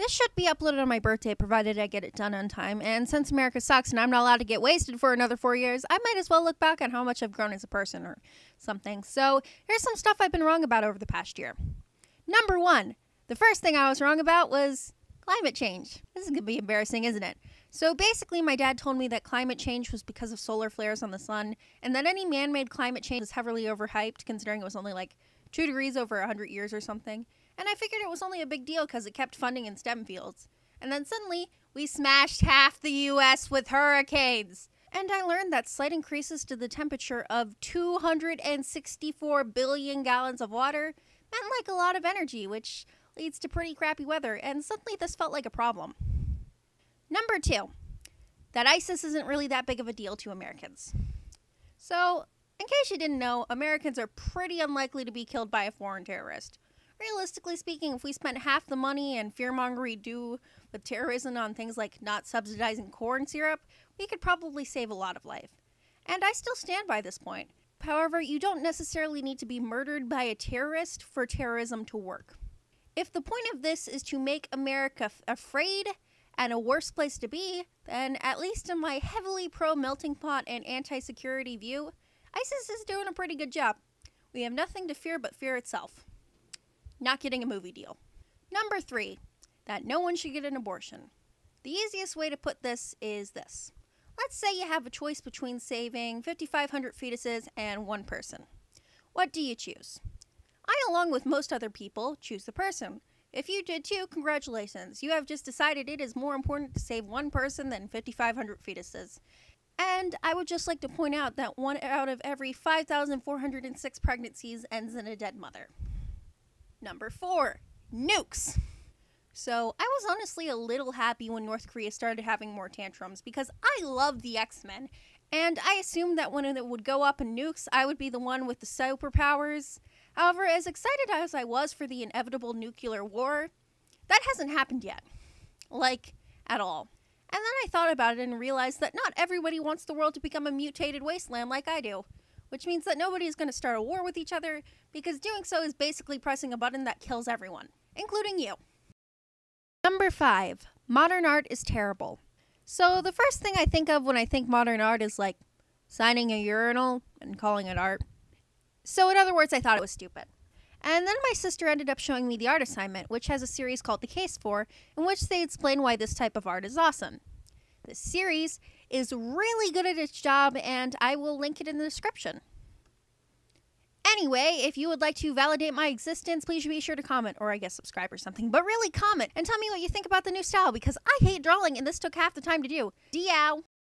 This should be uploaded on my birthday, provided I get it done on time, and since America sucks and I'm not allowed to get wasted for another 4 years, I might as well look back on how much I've grown as a person or something. So, here's some stuff I've been wrong about over the past year. Number 1. The first thing I was wrong about was climate change. This is going to be embarrassing, isn't it? So basically, my dad told me that climate change was because of solar flares on the sun, and that any man-made climate change is heavily overhyped, considering it was only like 2 degrees over 100 years or something. And I figured it was only a big deal because it kept funding in STEM fields. And then suddenly, we smashed half the U.S. with hurricanes. And I learned that slight increases to the temperature of 264 billion gallons of water meant like a lot of energy, which leads to pretty crappy weather, and suddenly this felt like a problem. Number 2, that ISIS isn't really that big of a deal to Americans. So, in case you didn't know, Americans are pretty unlikely to be killed by a foreign terrorist. Realistically speaking, if we spent half the money and fearmongering we do with terrorism on things like not subsidizing corn syrup, we could probably save a lot of life. And I still stand by this point. However, you don't necessarily need to be murdered by a terrorist for terrorism to work. If the point of this is to make America afraid and a worse place to be, then at least in my heavily pro-melting pot and anti-security view, ISIS is doing a pretty good job. We have nothing to fear but fear itself. Not getting a movie deal. Number 3, that no one should get an abortion. The easiest way to put this is this. Let's say you have a choice between saving 5,500 fetuses and one person. What do you choose? I, along with most other people, choose the person. If you did too, congratulations. You have just decided it is more important to save one person than 5,500 fetuses. And I would just like to point out that 1 out of every 5,406 pregnancies ends in a dead mother. Number 4, nukes. So, I was honestly a little happy when North Korea started having more tantrums because I love the X-Men, and I assumed that when it would go up in nukes, I would be the one with the superpowers. However, as excited as I was for the inevitable nuclear war, that hasn't happened yet. Like, at all. And then I thought about it and realized that not everybody wants the world to become a mutated wasteland like I do. Which means that nobody is going to start a war with each other, because doing so is basically pressing a button that kills everyone, including you. Number 5, modern art is terrible. So the first thing I think of when I think modern art is like signing a urinal and calling it art. So in other words, I thought it was stupid. And then my sister ended up showing me the art assignment, which has a series called The Case For, in which they explain why this type of art is awesome. This series is really good at its job, and I will link it in the description. Anyway, if you would like to validate my existence, please be sure to comment, or I guess subscribe or something, but really comment and tell me what you think about the new style, because I hate drawing and this took half the time to do. Diao!